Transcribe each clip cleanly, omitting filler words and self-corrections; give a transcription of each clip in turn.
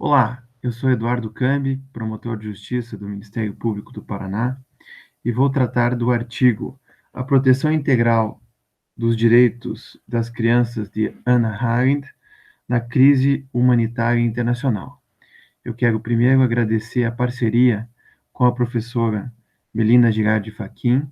Olá, eu sou Eduardo Cambi, promotor de justiça do Ministério Público do Paraná, e vou tratar do artigo A Proteção Integral dos Direitos das Crianças de Hannah Arendt na Crise Humanitária Internacional. Eu quero primeiro agradecer a parceria com a professora Melina Girardi Fachin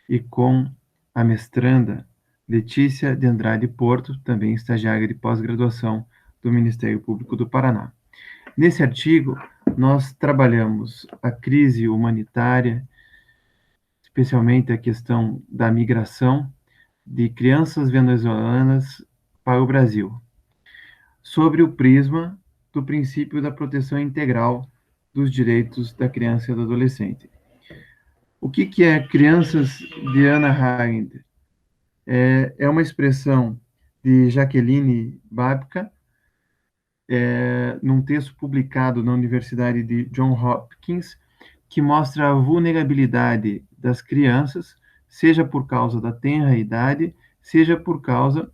e com a mestranda Letícia de Andrade Porto, também estagiária de pós-graduação do Ministério Público do Paraná. Nesse artigo, nós trabalhamos a crise humanitária, especialmente a questão da migração de crianças venezuelanas para o Brasil, sobre o prisma do princípio da proteção integral dos direitos da criança e do adolescente. O que é Crianças de Hannah Arendt? É uma expressão de Jacqueline Babka, num texto publicado na Universidade de Johns Hopkins, que mostra a vulnerabilidade das crianças, seja por causa da tenra idade, seja por causa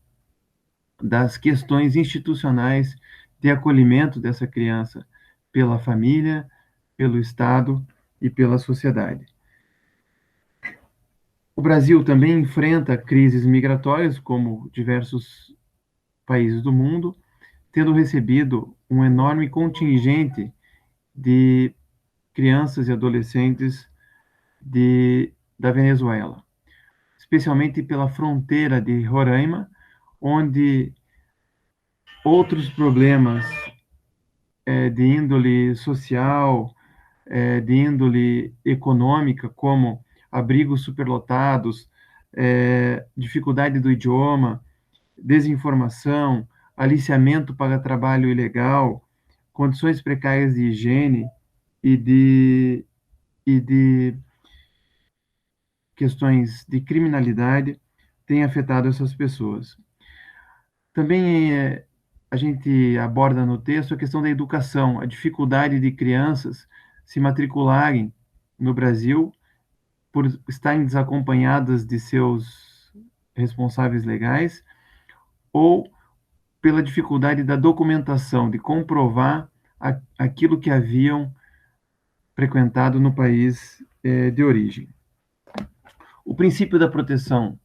das questões institucionais de acolhimento dessa criança pela família, pelo Estado e pela sociedade. O Brasil também enfrenta crises migratórias, como diversos países do mundo, tendo recebido um enorme contingente de crianças e adolescentes da Venezuela, especialmente pela fronteira de Roraima, onde outros problemas de índole social, de índole econômica, como abrigos superlotados, dificuldade do idioma, desinformação, aliciamento para trabalho ilegal, condições precárias de higiene e de questões de criminalidade têm afetado essas pessoas. Também a gente aborda no texto a questão da educação, a dificuldade de crianças se matricularem no Brasil por estarem desacompanhadas de seus responsáveis legais ou pela dificuldade da documentação, de comprovar aquilo que haviam frequentado no país de origem. O princípio da proteção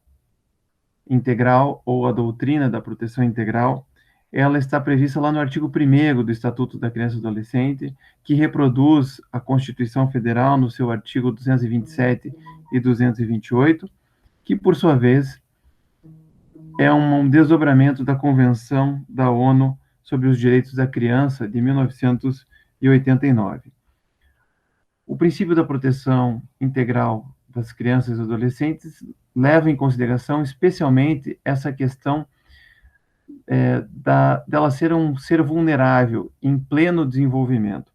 integral, ou a doutrina da proteção integral, ela está prevista lá no artigo 1º do Estatuto da Criança e do Adolescente, que reproduz a Constituição Federal no seu artigo 227 e 228, que, por sua vez, é um desdobramento da Convenção da ONU sobre os Direitos da Criança, de 1989. O princípio da proteção integral das crianças e adolescentes leva em consideração especialmente essa questão dela ser um ser vulnerável em pleno desenvolvimento.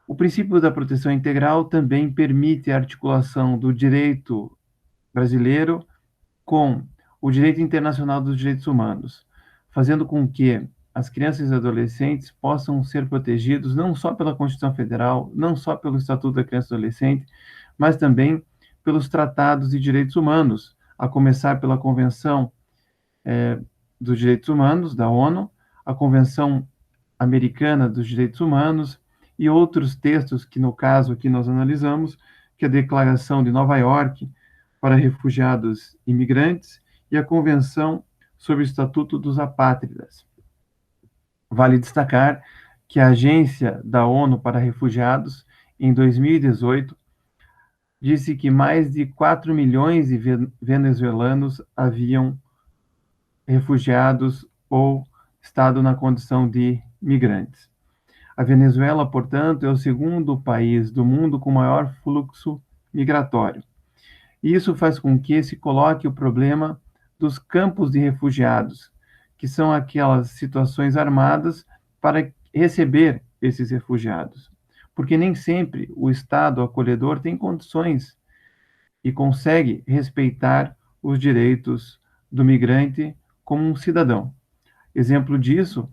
O princípio da proteção integral também permite a articulação do direito brasileiro com o direito internacional dos direitos humanos, fazendo com que as crianças e adolescentes possam ser protegidos não só pela Constituição Federal, não só pelo Estatuto da Criança e do Adolescente, mas também pelos tratados de direitos humanos, a começar pela Convenção dos Direitos Humanos, da ONU, a Convenção Americana dos Direitos Humanos e outros textos que, no caso aqui, nós analisamos, que é a Declaração de Nova York para Refugiados e Imigrantes e a Convenção sobre o Estatuto dos Apátridas. Vale destacar que a Agência da ONU para Refugiados, em 2018, disse que mais de 4 milhões de venezuelanos haviam refugiados ou estado na condição de migrantes. A Venezuela, portanto, é o segundo país do mundo com maior fluxo migratório. E isso faz com que se coloque o problema dos campos de refugiados, que são aquelas situações armadas para receber esses refugiados. Porque nem sempre o Estado acolhedor tem condições e consegue respeitar os direitos do migrante como um cidadão. Exemplo disso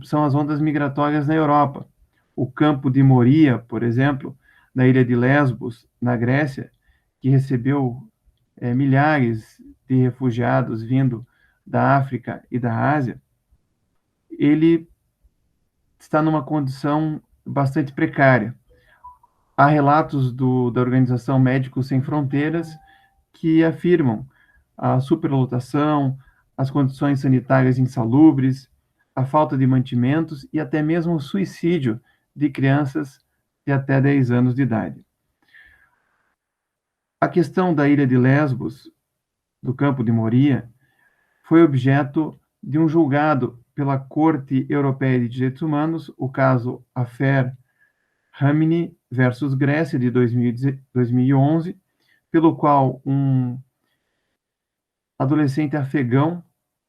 são as ondas migratórias na Europa. O campo de Moria, por exemplo, na ilha de Lesbos, na Grécia, que recebeu milhares de refugiados vindo da África e da Ásia, ele está numa condição bastante precária. Há relatos da Organização Médicos Sem Fronteiras que afirmam a superlotação, as condições sanitárias insalubres, a falta de mantimentos e até mesmo o suicídio de crianças de até 10 anos de idade. A questão da ilha de Lesbos, do campo de Moria, foi objeto de um julgado pela Corte Europeia de Direitos Humanos, o caso Afer Hamini versus Grécia, de 2011, pelo qual um adolescente afegão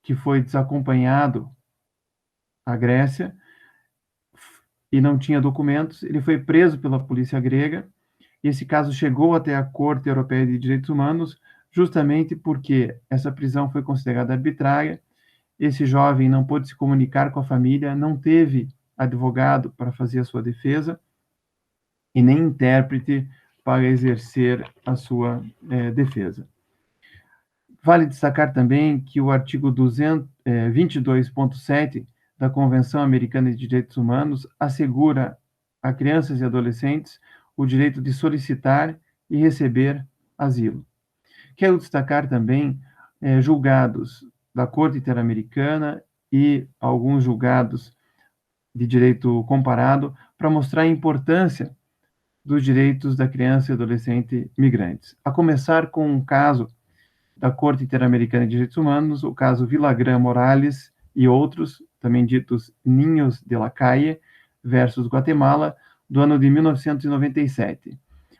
que foi desacompanhado à Grécia e não tinha documentos, ele foi preso pela polícia grega, e esse caso chegou até a Corte Europeia de Direitos Humanos, justamente porque essa prisão foi considerada arbitrária, esse jovem não pôde se comunicar com a família, não teve advogado para fazer a sua defesa, e nem intérprete para exercer a sua defesa. Vale destacar também que o artigo 22.7 da Convenção Americana de Direitos Humanos assegura a crianças e adolescentes o direito de solicitar e receber asilo. Quero destacar também julgados da Corte Interamericana e alguns julgados de direito comparado para mostrar a importância dos direitos da criança e adolescente migrantes. A começar com um caso da Corte Interamericana de Direitos Humanos, o caso Villagrán Morales e outros, também ditos Ninhos de la Calle versus Guatemala, do ano de 1997.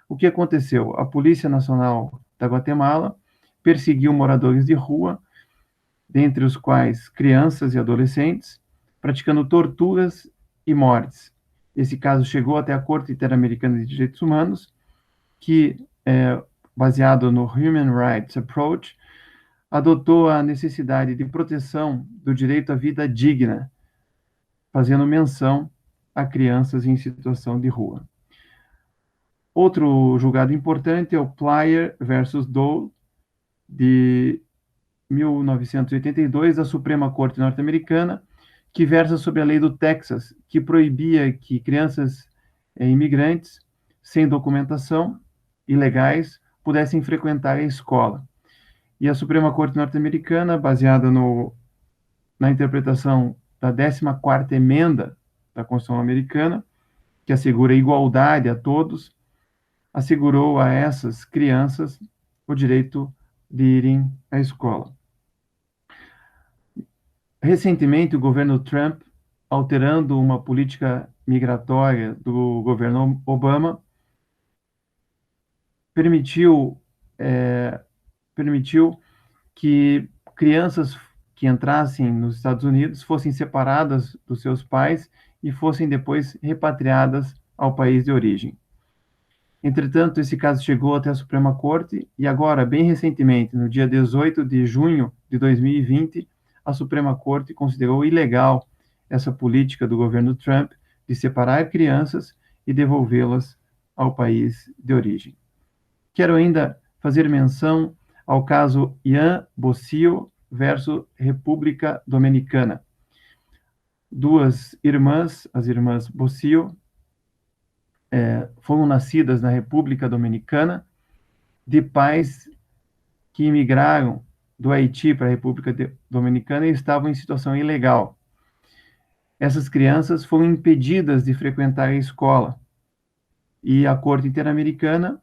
O que aconteceu? A Polícia Nacional da Guatemala perseguiu moradores de rua, dentre os quais crianças e adolescentes, praticando torturas e mortes. Esse caso chegou até a Corte Interamericana de Direitos Humanos, que baseado no Human Rights Approach, adotou a necessidade de proteção do direito à vida digna, fazendo menção a crianças em situação de rua. Outro julgado importante é o Plyer versus Doe, de 1982, da Suprema Corte Norte-Americana, que versa sobre a lei do Texas, que proibia que crianças imigrantes sem documentação, ilegais, pudessem frequentar a escola. E a Suprema Corte Norte-Americana, baseada na interpretação da 14ª emenda da Constituição Americana, que assegura igualdade a todos, assegurou a essas crianças o direito de irem à escola. Recentemente, o governo Trump, alterando uma política migratória do governo Obama, permitiu que crianças que entrassem nos Estados Unidos fossem separadas dos seus pais e fossem depois repatriadas ao país de origem. Entretanto, esse caso chegou até a Suprema Corte e agora, bem recentemente, no dia 18 de junho de 2020, a Suprema Corte considerou ilegal essa política do governo Trump de separar crianças e devolvê-las ao país de origem. Quero ainda fazer menção ao caso Ian Bocio versus República Dominicana. Duas irmãs, as irmãs Bocio, foram nascidas na República Dominicana de pais que imigraram do Haiti para a República Dominicana e estavam em situação ilegal. Essas crianças foram impedidas de frequentar a escola e a Corte Interamericana,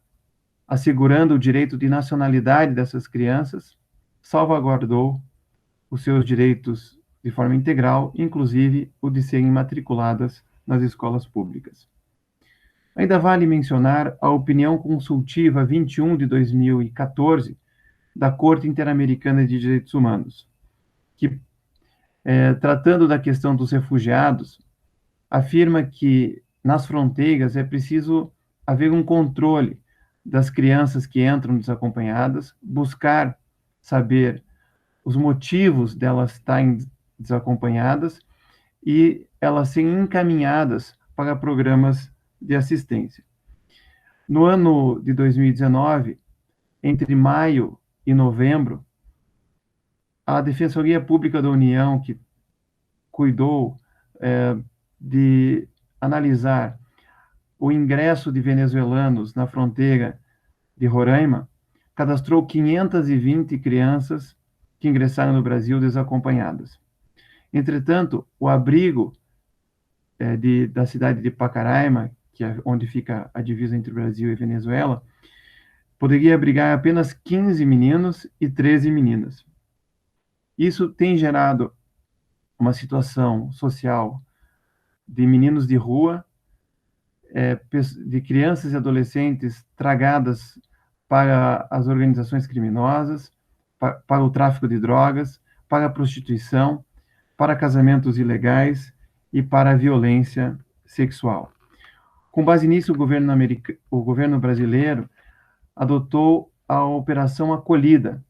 assegurando o direito de nacionalidade dessas crianças, salvaguardou os seus direitos de forma integral, inclusive o de serem matriculadas nas escolas públicas. Ainda vale mencionar a opinião consultiva 21 de 2014 da Corte Interamericana de Direitos Humanos, que, tratando da questão dos refugiados, afirma que nas fronteiras é preciso haver um controle das crianças que entram desacompanhadas, buscar saber os motivos delas estarem desacompanhadas e elas serem encaminhadas para programas de assistência. No ano de 2019, entre maio e novembro, a Defensoria Pública da União, que cuidou de analisar o ingresso de venezuelanos na fronteira de Roraima, cadastrou 520 crianças que ingressaram no Brasil desacompanhadas. Entretanto, o abrigo da cidade de Pacaraima, que é onde fica a divisa entre Brasil e Venezuela, poderia abrigar apenas 15 meninos e 13 meninas. Isso tem gerado uma situação social de meninos de rua, de crianças e adolescentes tragadas para as organizações criminosas, para o tráfico de drogas, para a prostituição, para casamentos ilegais e para a violência sexual. Com base nisso, o governo brasileiro adotou a Operação Acolhida,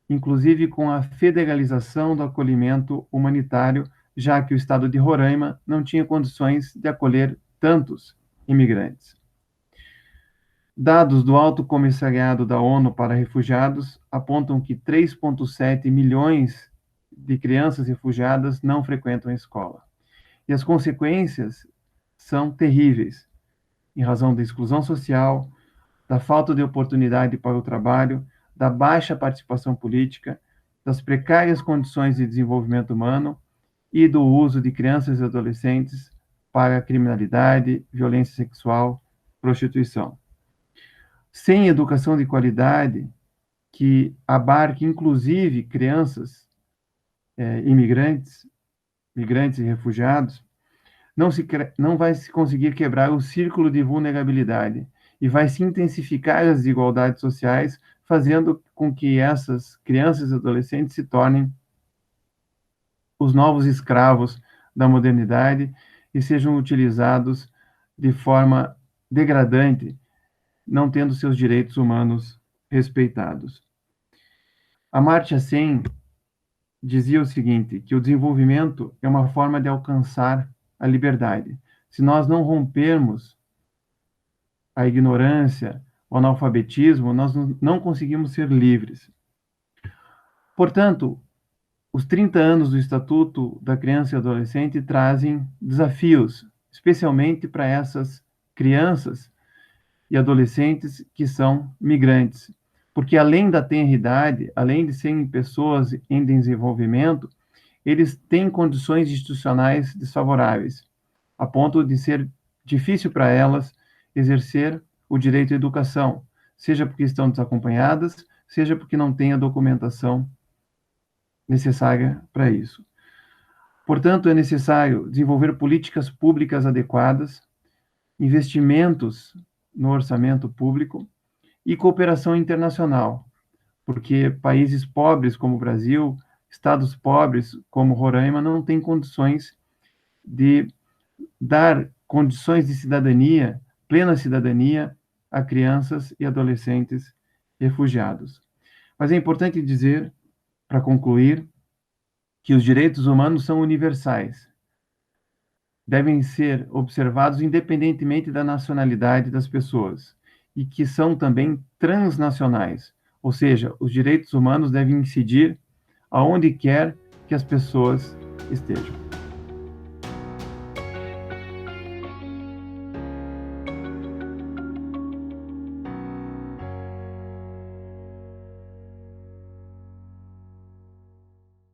inclusive com a federalização do acolhimento humanitário, já que o estado de Roraima não tinha condições de acolher tantos imigrantes. Dados do Alto Comissariado da ONU para Refugiados apontam que 3,7 milhões de crianças refugiadas não frequentam a escola. E as consequências são terríveis, em razão da exclusão social, da falta de oportunidade para o trabalho, da baixa participação política, das precárias condições de desenvolvimento humano e do uso de crianças e adolescentes para a criminalidade, violência sexual, prostituição. Sem educação de qualidade, que abarque inclusive crianças migrantes e refugiados, não vai se conseguir quebrar o círculo de vulnerabilidade e vai se intensificar as desigualdades sociais, fazendo com que essas crianças e adolescentes se tornem os novos escravos da modernidade e sejam utilizados de forma degradante, não tendo seus direitos humanos respeitados. Amartya Sen dizia o seguinte, que o desenvolvimento é uma forma de alcançar a liberdade. Se nós não rompermos a ignorância, o analfabetismo, nós não conseguimos ser livres. Portanto, os 30 anos do Estatuto da Criança e Adolescente trazem desafios, especialmente para essas crianças e adolescentes que são migrantes, porque além da tenridade, além de serem pessoas em desenvolvimento, eles têm condições institucionais desfavoráveis, a ponto de ser difícil para elas exercer o direito à educação, seja porque estão desacompanhadas, seja porque não têm a documentação necessária para isso. Portanto, é necessário desenvolver políticas públicas adequadas, investimentos no orçamento público e cooperação internacional, porque países pobres como o Brasil, estados pobres como Roraima, não têm condições de dar condições de cidadania, plena cidadania, a crianças e adolescentes refugiados. Mas é importante dizer, para concluir, que os direitos humanos são universais, devem ser observados independentemente da nacionalidade das pessoas e que são também transnacionais, ou seja, os direitos humanos devem incidir aonde quer que as pessoas estejam.